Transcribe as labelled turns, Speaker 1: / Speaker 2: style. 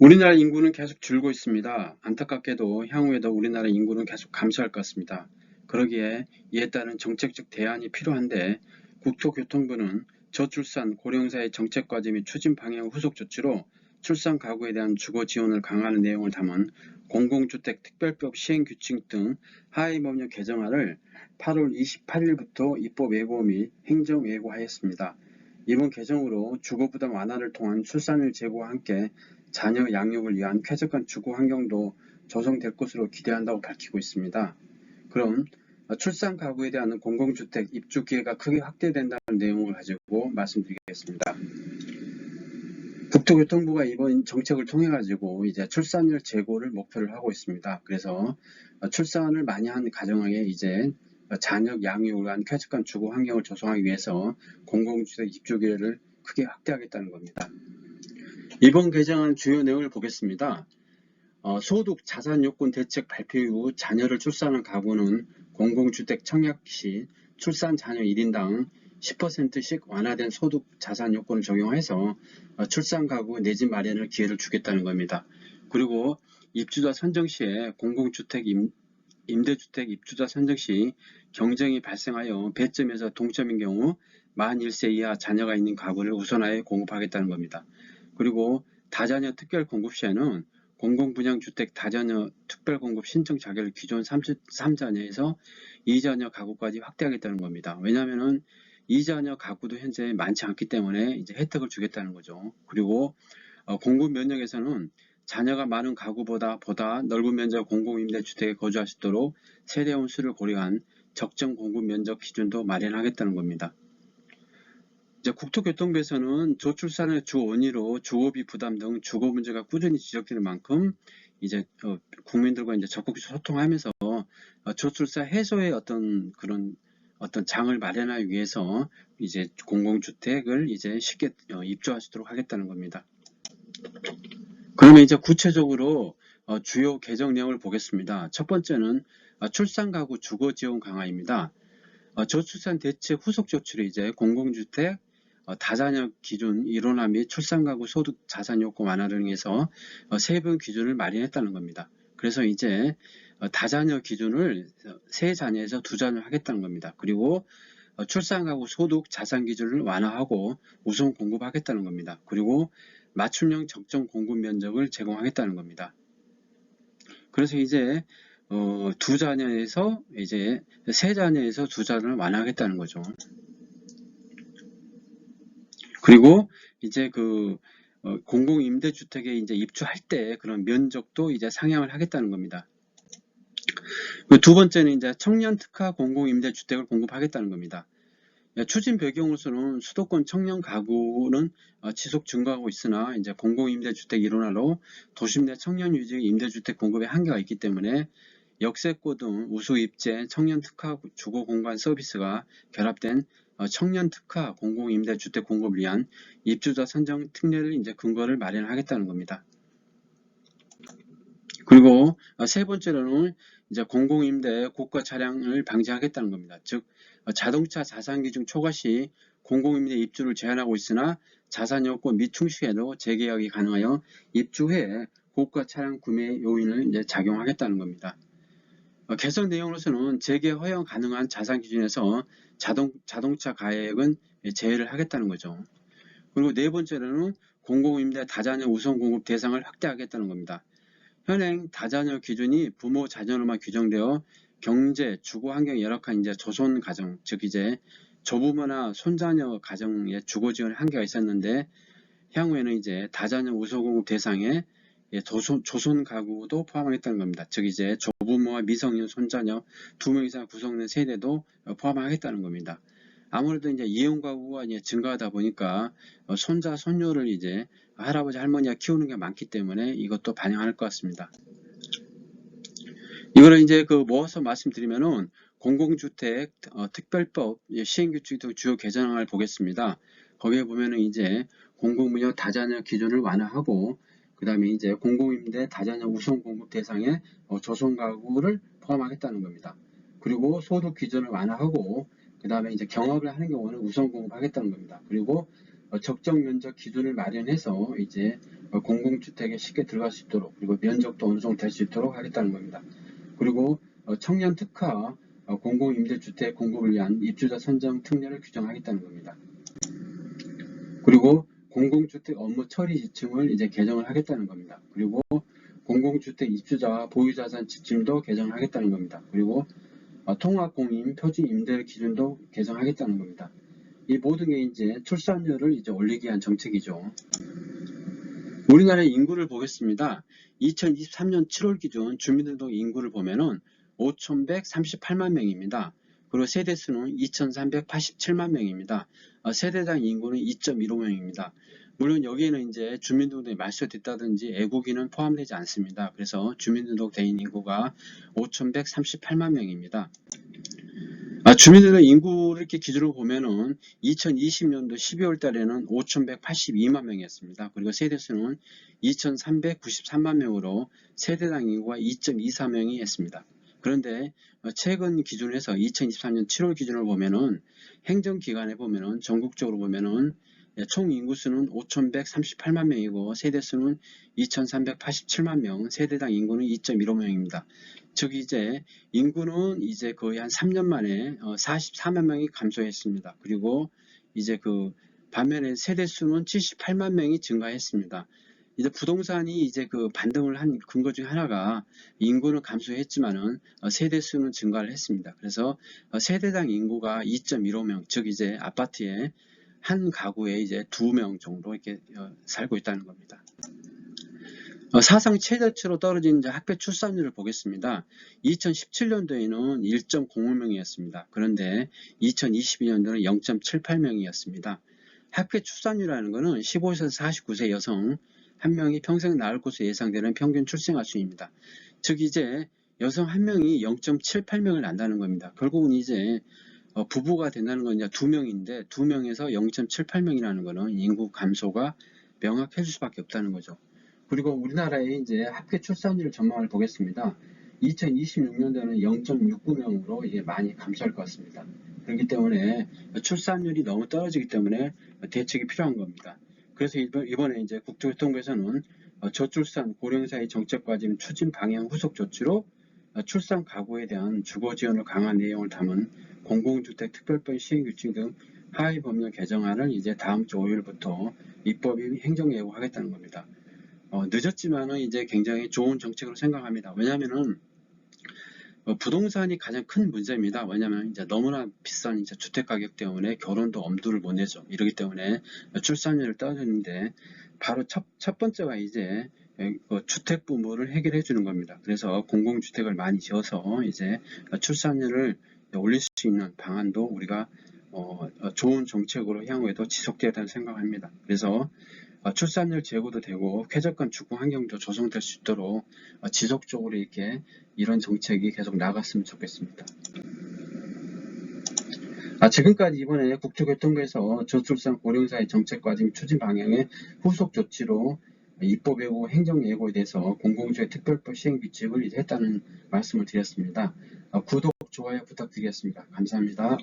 Speaker 1: 우리나라 인구는 계속 줄고 있습니다. 안타깝게도 향후에도 우리나라 인구는 계속 감소할 것 같습니다. 그러기에 이에 따른 정책적 대안이 필요한데 국토교통부는 저출산, 고령사회 정책과제 및 추진 방향 후속 조치로 출산 가구에 대한 주거 지원을 강화하는 내용을 담은 공공주택 특별법 시행규칙 등 하위법령 개정안을 8월 28일부터 입법 예고 및 행정 예고하였습니다. 이번 개정으로 주거부담 완화를 통한 출산율 제고와 함께 자녀 양육을 위한 쾌적한 주거 환경도 조성될 것으로 기대한다고 밝히고 있습니다. 그럼 출산 가구에 대한 공공주택 입주 기회가 크게 확대된다는 내용을 가지고 말씀드리겠습니다. 국토교통부가 이번 정책을 통해 가지고 이제 출산율 제고를 목표를 하고 있습니다. 그래서 출산을 많이 한 가정에 이제 자녀 양육을 위한 쾌적한 주거 환경을 조성하기 위해서 공공주택 입주 기회를 크게 확대하겠다는 겁니다. 이번 개정안 주요 내용을 보겠습니다. 소득 자산 요건 대책 발표 이후 자녀를 출산한 가구는 공공주택 청약 시 출산 자녀 1인당 10%씩 완화된 소득 자산 요건을 적용해서 출산 가구 내 집 마련을 기회를 주겠다는 겁니다. 그리고 입주자 선정 시에 공공주택 임대주택 입주자 선정 시 경쟁이 발생하여 배점에서 동점인 경우 만 1세 이하 자녀가 있는 가구를 우선하여 공급하겠다는 겁니다. 그리고 다자녀 특별 공급 시에는 공공분양주택 다자녀 특별공급 신청 자격을 기존 3자녀에서 2자녀 가구까지 확대하겠다는 겁니다. 왜냐하면 2자녀 가구도 현재 많지 않기 때문에 이제 혜택을 주겠다는 거죠. 그리고 공급 면적에서는 자녀가 많은 가구보다 넓은 면적 공공임대주택에 거주할 수 있도록 세대원 수를 고려한 적정 공급 면적 기준도 마련하겠다는 겁니다. 이제 국토교통부에서는 저출산의 주 원인으로 주거비 부담 등 주거 문제가 꾸준히 지적되는 만큼 이제 국민들과 이제 적극 소통하면서 저출산 해소의 어떤 장을 마련하기 위해서 이제 공공주택을 이제 쉽게 입주할 수 있도록 하겠다는 겁니다. 그러면 이제 구체적으로 주요 개정 내용을 보겠습니다. 첫 번째는 출산 가구 주거 지원 강화입니다. 저출산 대책 후속 조치로 이제 공공주택 다자녀 기준 일원화 및 출산 가구 소득 자산 요건 완화를 위해서 세분 기준을 마련했다는 겁니다. 그래서 이제 다자녀 기준을 3자녀에서 2자녀 하겠다는 겁니다. 그리고 출산 가구 소득 자산 기준을 완화하고 우선 공급하겠다는 겁니다. 그리고 맞춤형 적정 공급 면적을 제공하겠다는 겁니다. 그래서 이제 2자녀에서 이제 3자녀에서 2자녀를 완화하겠다는 거죠. 그리고 이제 공공임대주택에 이제 입주할 때 그런 면적도 이제 상향을 하겠다는 겁니다. 두 번째는 이제 청년 특화 공공임대주택을 공급하겠다는 겁니다. 추진 배경으로서는 수도권 청년 가구는 지속 증가하고 있으나 이제 공공임대주택 일원화로 도심 내 청년 유지 임대주택 공급에 한계가 있기 때문에 역세권 등 우수 입지 청년 특화 주거 공간 서비스가 결합된 청년 특화 공공임대주택 공급을 위한 입주자 선정 특례를 이제 근거를 마련하겠다는 겁니다. 그리고 세 번째로는 이제 공공임대 고가 차량을 방지하겠다는 겁니다. 즉 자동차 자산기준 초과 시 공공임대 입주를 제한하고 있으나 자산 요건 미충시에도 재계약이 가능하여 입주 후에 고가 차량 구매 요인을 이제 작용하겠다는 겁니다. 개선 내용으로서는 재계 허용 가능한 자산 기준에서 자동차 가액은 제외를 하겠다는 거죠. 그리고 네 번째로는 공공임대 다자녀 우선 공급 대상을 확대하겠다는 겁니다. 현행 다자녀 기준이 부모 자녀로만 규정되어 경제, 주거 환경이 열악한 이제 조손 가정, 즉 이제 조부모나 손자녀 가정의 주거 지원 한계가 있었는데 향후에는 이제 다자녀 우선 공급 대상에 조손 가구도 포함하겠다는 겁니다. 즉 이제 조부모와 미성년 손자녀 2명 이상 구성된 세대도 포함하겠다는 겁니다. 아무래도 이제 이용 가구가 이제 증가하다 보니까 손자 손녀를 이제 할아버지 할머니가 키우는 게 많기 때문에 이것도 반영할 것 같습니다. 이거를 이제 모아서 말씀드리면은 공공주택 특별법 시행규칙 등 주요 개정안을 보겠습니다. 거기에 보면은 이제 공공분야 다자녀 기준을 완화하고 그 다음에 이제 공공임대 다자녀 우선 공급 대상에 조성 가구를 포함하겠다는 겁니다. 그리고 소득 기준을 완화하고 그 다음에 이제 경합을 하는 경우는 우선 공급하겠다는 겁니다. 그리고 적정 면적 기준을 마련해서 이제 공공주택에 쉽게 들어갈 수 있도록, 그리고 면적도 어느 정도 될 수 있도록 하겠다는 겁니다. 그리고 청년 특화 공공임대주택 공급을 위한 입주자 선정 특례를 규정하겠다는 겁니다. 그리고 공공주택 업무 처리 지침을 이제 개정을 하겠다는 겁니다. 그리고 공공주택 입주자와 보유자산 지침도 개정하겠다는 겁니다. 그리고 통합공임 표준 임대 기준도 개정하겠다는 겁니다. 이 모든 게 이제 출산율을 이제 올리기 위한 정책이죠. 우리나라의 인구를 보겠습니다. 2023년 7월 기준 주민등록 인구를 보면은 5,138만 명입니다. 그리고 세대수는 2,387만 명입니다. 세대당 인구는 2.15명입니다. 물론 여기에는 이제 주민등록이 말소됐다든지 애국인은 포함되지 않습니다. 그래서 주민등록 대인 인구가 5,138만 명입니다. 주민등록 인구를 이렇게 기준으로 보면은 2020년도 12월 달에는 5,182만 명이었습니다. 그리고 세대수는 2,393만 명으로 세대당 인구가 2.24명이 했습니다. 그런데 최근 기준에서 2023년 7월 기준으로 보면은 행정기관에 보면은 전국적으로 보면은 총 인구수는 5,138만 명이고 세대수는 2,387만 명, 세대당 인구는 2.15명입니다. 즉 이제 인구는 이제 거의 한 3년 만에 44만 명이 감소했습니다. 그리고 이제 그 반면에 세대수는 78만 명이 증가했습니다. 이제 부동산이 이제 그 반등을 한 근거 중 하나가 인구는 감소했지만은 세대수는 증가를 했습니다. 그래서 세대당 인구가 2.15명, 즉 이제 아파트에 한 가구에 이제 2명 정도 이렇게 살고 있다는 겁니다. 사상 최저치로 떨어진 학교 출산율을 보겠습니다. 2017년도에는 1.05명이었습니다. 그런데 2022년도는 0.78명이었습니다. 학교 출산율이라는 것은 15세에서 49세 여성 한 명이 평생 낳을 것으로 예상되는 평균 출생아 수입니다. 즉 이제 여성 한 명이 0.78명을 낳는다는 겁니다. 결국은 이제 부부가 된다는 건 이제 2명인데 2명에서 0.78명이라는 것은 인구 감소가 명확해질 수밖에 없다는 거죠. 그리고 우리나라의 이제 합계 출산율 전망을 보겠습니다. 2026년도에는 0.69명으로 이게 많이 감소할 것 같습니다. 그렇기 때문에 출산율이 너무 떨어지기 때문에 대책이 필요한 겁니다. 그래서 이번에 이제 국토교통부에서는 저출산 고령사회 정책과제는 추진 방향 후속 조치로 출산 가구에 대한 주거 지원을 강화한 내용을 담은 공공주택 특별법 시행규칙 등 하위 법령 개정안을 이제 다음 주 5일부터 입법이 행정 예고하겠다는 겁니다. 늦었지만은 이제 굉장히 좋은 정책으로 생각합니다. 왜냐하면은 부동산이 가장 큰 문제입니다. 왜냐하면 이제 너무나 비싼 이제 주택 가격 때문에 결혼도 엄두를 못 내죠. 이러기 때문에 출산율을 떨어지는데 바로 첫 번째가 이제 주택 부분을 해결해 주는 겁니다. 그래서 공공주택을 많이 지어서 이제 출산율을 올릴 수 있는 방안도 우리가 좋은 정책으로 향후에도 지속되었다고 생각합니다. 그래서 출산율 제고도 되고 쾌적한 주거 환경도 조성될 수 있도록 지속적으로 이렇게 이런 정책이 계속 나갔으면 좋겠습니다. 지금까지 이번에 국토교통부에서 저출산 고령사회 정책과정 추진 방향의 후속 조치로 입법 예고, 행정 예고에 대해서 공공주택 특별법 시행 규칙을 이제 했다는 말씀을 드렸습니다. 구독, 좋아요 부탁드리겠습니다. 감사합니다.